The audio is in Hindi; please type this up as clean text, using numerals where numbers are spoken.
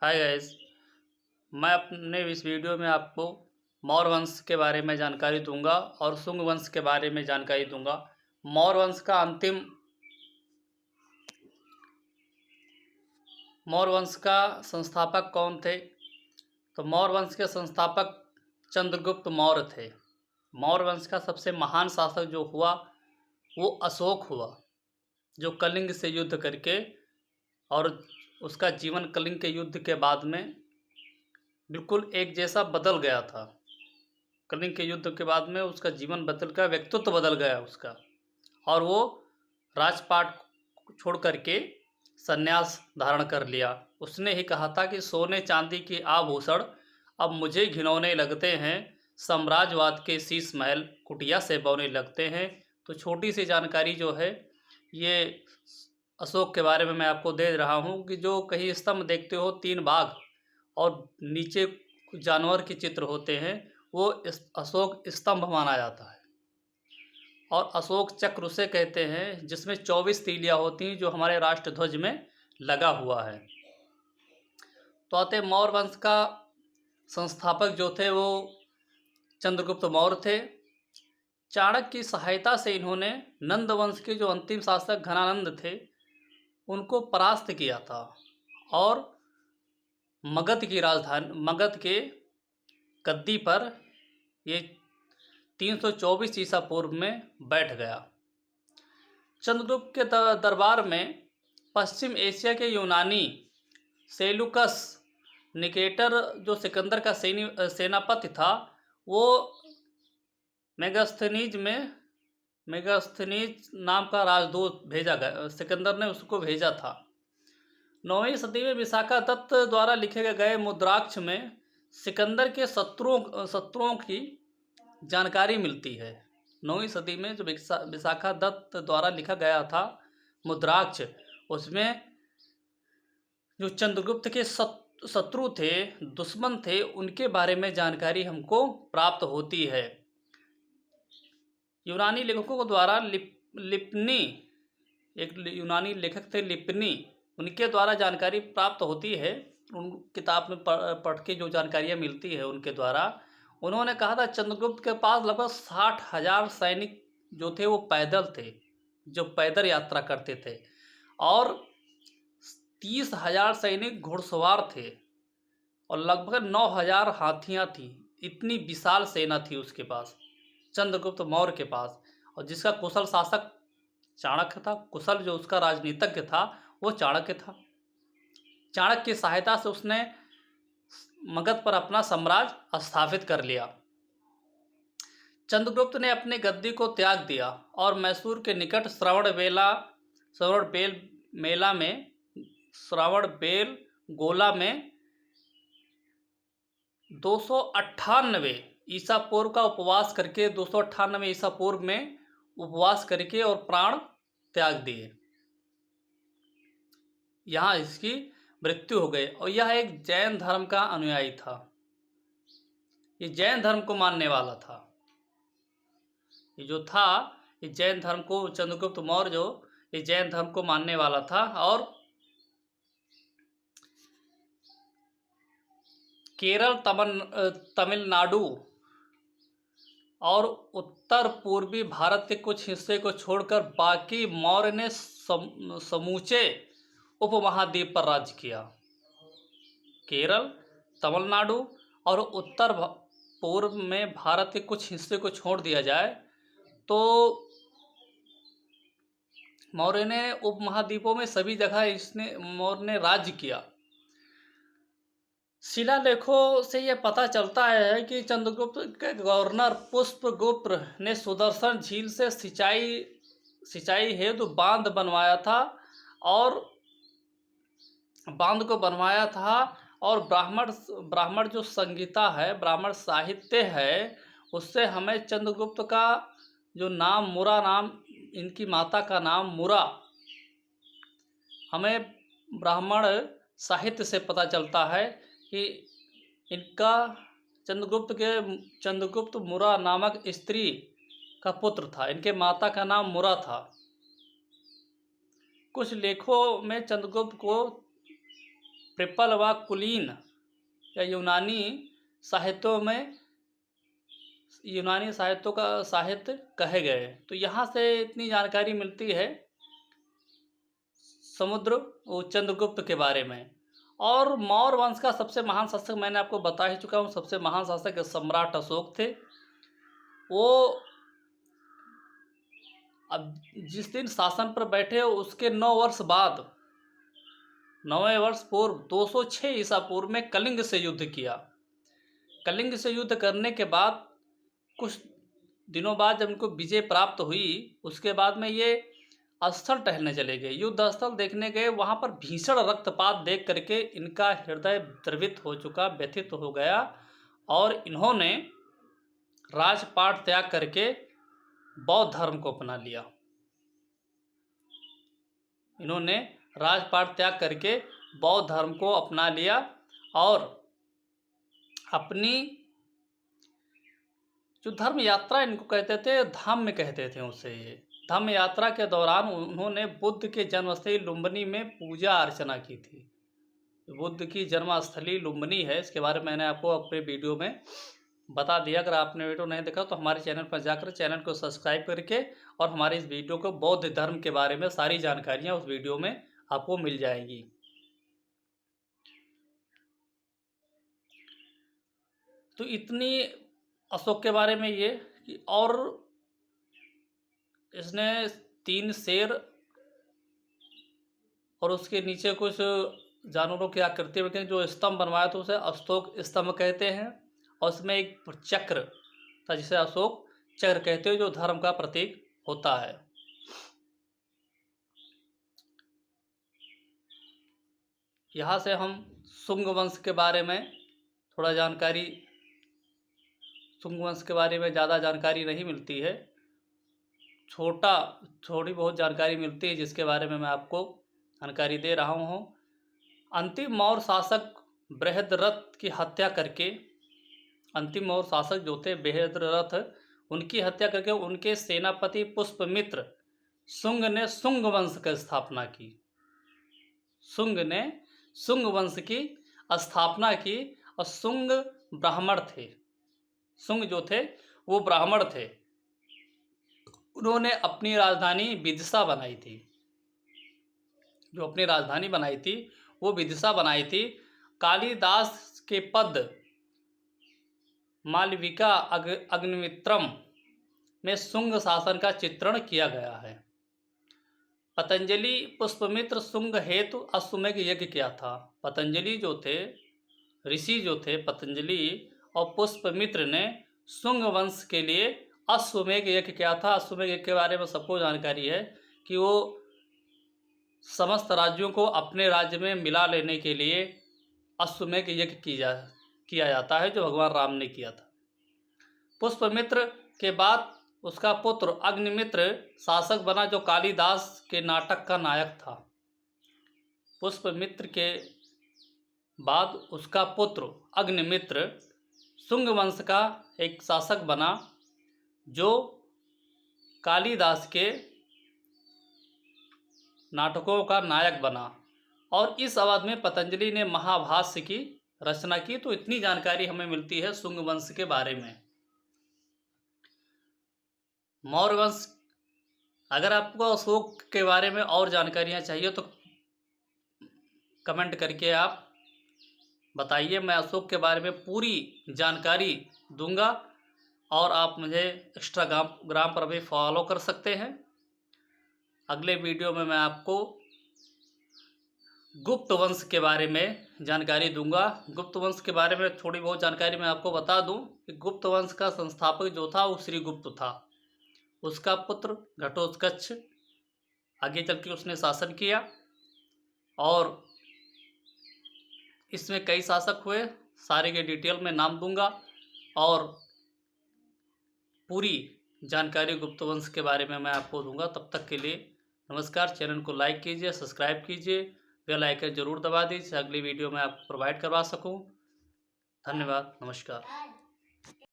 Hi guys. मैं अपने इस वीडियो में आपको मौर्य वंश के बारे में जानकारी दूंगा और शुंग वंश के बारे में जानकारी दूंगा। मौर्य वंश का संस्थापक कौन थे? तो मौर्य वंश के संस्थापक चंद्रगुप्त मौर्य थे। मौर्य वंश का सबसे महान शासक जो हुआ वो अशोक हुआ, जो कलिंग से युद्ध करके, और उसका जीवन कलिंग के युद्ध के बाद में बिल्कुल एक जैसा बदल गया था। कलिंग के युद्ध के बाद में उसका जीवन बदल गया, व्यक्तित्व बदल गया उसका, और वो राजपाट छोड़ करके संन्यास धारण कर लिया। उसने ही कहा था कि सोने चांदी की आभूषण अब मुझे घिनौने लगते हैं, साम्राज्यवाद के शीश महल कुटिया से बौने लगते हैं। तो छोटी सी जानकारी जो है ये अशोक के बारे में मैं आपको दे रहा हूँ कि जो कहीं स्तंभ देखते हो 3 बाघ और नीचे कुछ जानवर के चित्र होते हैं, वो अशोक स्तंभ माना जाता है। और अशोक चक्र उसे कहते हैं जिसमें 24 तीलियां होती हैं, जो हमारे राष्ट्रध्वज में लगा हुआ है। तो आते मौर्य वंश का संस्थापक जो थे वो चंद्रगुप्त मौर्य थे। चाणक्य की सहायता से इन्होंने नंद वंश के जो अंतिम शासक घनानंद थे उनको परास्त किया था और मगध के गद्दी पर ये 324 ईसा पूर्व में बैठ गया। चंद्रगुप्त के दरबार में पश्चिम एशिया के यूनानी सेलुकस निकेटर, जो सिकंदर का सेनापति था, वो मेगास्थनीज नाम का राजदूत भेजा गया, सिकंदर ने उसको भेजा था। 9वीं सदी में विशाखादत्त द्वारा लिखे गए मुद्राक्ष में सिकंदर के शत्रुओं की जानकारी मिलती है। 9वीं सदी में जो विशाखादत्त द्वारा लिखा गया था मुद्राक्ष, उसमें जो चंद्रगुप्त के शत्रु थे, दुश्मन थे, उनके बारे में जानकारी हमको प्राप्त होती है। यूनानी लेखकों द्वारा लिपनी, एक यूनानी लेखक थे लिपनी, उनके द्वारा जानकारी प्राप्त होती है। उन किताब में पढ़ के जो जानकारियाँ मिलती है उनके द्वारा, उन्होंने कहा था चंद्रगुप्त के पास लगभग 60,000 सैनिक जो थे वो पैदल थे, जो पैदल यात्रा करते थे, और 30,000 सैनिक घुड़सवार थे, और लगभग 9,000 हाथियाँ थी। इतनी विशाल सेना थी उसके पास, चंद्रगुप्त मौर्य के पास, और जिसका कुशल शासक चाणक्य था। कुशल जो उसका राजनीतिज्ञ था वो चाणक्य था। चाणक्य की सहायता से उसने मगध पर अपना साम्राज्य स्थापित कर लिया। चंद्रगुप्त ने अपनी गद्दी को त्याग दिया और मैसूर के निकट श्रवणबेल गोला में 298 ईसा पूर्व का उपवास करके 298 ईसा पूर्व में उपवास करके और प्राण त्याग दिए। यहाँ इसकी मृत्यु हो गई, और यह एक जैन धर्म का अनुयायी था। ये जैन धर्म को मानने वाला था। ये जो था, ये जैन धर्म को, चंद्रगुप्त मौर्य जो ये जैन धर्म को मानने वाला था, और केरल, तमिलनाडु और उत्तर पूर्वी भारत के कुछ हिस्से को छोड़कर बाकी मौर्य ने समूचे उपमहाद्वीप पर राज्य किया। केरल, तमिलनाडु और उत्तर पूर्व में भारत के कुछ हिस्से को छोड़ दिया जाए तो मौर्य ने उपमहाद्वीपों में सभी जगह मौर्य ने राज्य किया। शिलालेखों से यह पता चलता है कि चंद्रगुप्त के गवर्नर पुष्पगुप्त ने सुदर्शन झील से सिंचाई हेतु बांध बनवाया था, और बांध को बनवाया था, और ब्राह्मण जो संगीता है, ब्राह्मण साहित्य है, उससे हमें चंद्रगुप्त का जो नाम मुरा नाम, इनकी माता का नाम मुरा, हमें ब्राह्मण साहित्य से पता चलता है कि इनका चंद्रगुप्त मुरा नामक स्त्री का पुत्र था। इनके माता का नाम मुरा था। कुछ लेखों में चंद्रगुप्त को प्रिपल व कुलीन या यूनानी साहित्यों का साहित्य कहे गए। तो यहाँ से इतनी जानकारी मिलती है चंद्रगुप्त के बारे में। और मौर्य वंश का सबसे महान शासक मैंने आपको बता ही चुका हूँ, सबसे महान शासक सम्राट अशोक थे। वो अब जिस दिन शासन पर बैठे उसके 9 वर्ष बाद 9वें वर्ष पूर्व 206 ईसा पूर्व में कलिंग से युद्ध किया। कलिंग से युद्ध करने के बाद कुछ दिनों बाद जब इनको विजय प्राप्त हुई, उसके बाद में ये स्थल टहलने चले गए, युद्ध स्थल देखने गए। वहाँ पर भीषण रक्तपात देख करके इनका हृदय द्रवित हो चुका, व्यथित हो गया और इन्होंने राजपाट त्याग करके बौद्ध धर्म को अपना लिया। इन्होंने राजपाट त्याग करके बौद्ध धर्म को अपना लिया और अपनी जो धर्म यात्रा इनको कहते थे, धम्म कहते थे उसे। ये धम्म यात्रा के दौरान उन्होंने बुद्ध के जन्मस्थली लुम्बिनी में पूजा अर्चना की थी। बुद्ध की जन्मस्थली लुम्बिनी है, इसके बारे में मैंने आपको अपने वीडियो में बता दिया। अगर आपने वीडियो नहीं देखा तो हमारे चैनल पर जाकर चैनल को सब्सक्राइब करके और हमारे इस वीडियो को बौद्ध धर्म के बारे में सारी जानकारियाँ उस वीडियो में आपको मिल जाएंगी। तो इतनी अशोक के बारे में ये कि और इसने 3 शेर और उसके नीचे कुछ जानवरों की आकृति में जो स्तंभ बनवाया तो उसे अशोक स्तंभ कहते हैं। और उसमें एक चक्र था जिसे अशोक चक्र कहते हैं, जो धर्म का प्रतीक होता है। यहाँ से हम शुंग वंश के बारे में थोड़ा जानकारी, शुंग वंश के बारे में ज़्यादा जानकारी नहीं मिलती है, थोड़ी बहुत जानकारी मिलती है, जिसके बारे में मैं आपको जानकारी दे रहा हूँ। अंतिम मौर्य शासक बृहद्रथ की हत्या करके, अंतिम मौर्य शासक जो थे बृहद्रथ, उनकी हत्या करके उनके सेनापति पुष्पमित्र शुंग ने शुंग वंश की स्थापना की। शुंग ने शुंग वंश की स्थापना की और शुंग ब्राह्मण थे। शुंग जो थे वो ब्राह्मण थे। उन्होंने अपनी राजधानी विदिशा बनाई थी। जो अपनी राजधानी बनाई थी वो विदिशा बनाई थी। कालिदास के पद मालविका अग्निमित्रम में शुंग शासन का चित्रण किया गया है। पतंजलि पुष्पमित्र शुंग हेतु अश्वमेध यज्ञ किया था। पतंजलि जो थे, ऋषि जो थे पतंजलि और पुष्पमित्र ने शुंग वंश के लिए अश्वमेध यज्ञ किया था। अश्वमेध यज्ञ के बारे में सबको जानकारी है कि वो समस्त राज्यों को अपने राज्य में मिला लेने के लिए अश्वमेध यज्ञ किया जाता है, जो भगवान राम ने किया था। पुष्पमित्र के बाद उसका पुत्र अग्निमित्र शासक बना, जो कालिदास के नाटक का नायक था। पुष्पमित्र के बाद उसका पुत्र अग्निमित्र शुंग वंश का एक शासक बना, जो कालिदास के नाटकों का नायक बना। और इस अवधि में पतंजलि ने महाभाष्य की रचना की। तो इतनी जानकारी हमें मिलती है शुंग वंश के बारे में। मौर्य वंश, अगर आपको अशोक के बारे में और जानकारियाँ चाहिए तो कमेंट करके आप बताइए। मैं अशोक के बारे में पूरी जानकारी दूंगा और आप मुझे इंस्टाग्राम पर भी फॉलो कर सकते हैं। अगले वीडियो में मैं आपको गुप्त वंश के बारे में जानकारी दूंगा। गुप्त वंश के बारे में थोड़ी बहुत जानकारी मैं आपको बता दूं कि गुप्त वंश का संस्थापक जो था वो श्रीगुप्त था। उसका पुत्र घटोत्कच आगे चल के उसने शासन किया और इसमें कई शासक हुए, सारे के डिटेल में नाम दूंगा और पूरी जानकारी गुप्त वंश के बारे में मैं आपको दूंगा। तब तक के लिए नमस्कार। चैनल को लाइक कीजिए, सब्सक्राइब कीजिए, बेल आइकन जरूर दबा दीजिए, अगली वीडियो में आपको प्रोवाइड करवा सकूं। धन्यवाद, नमस्कार।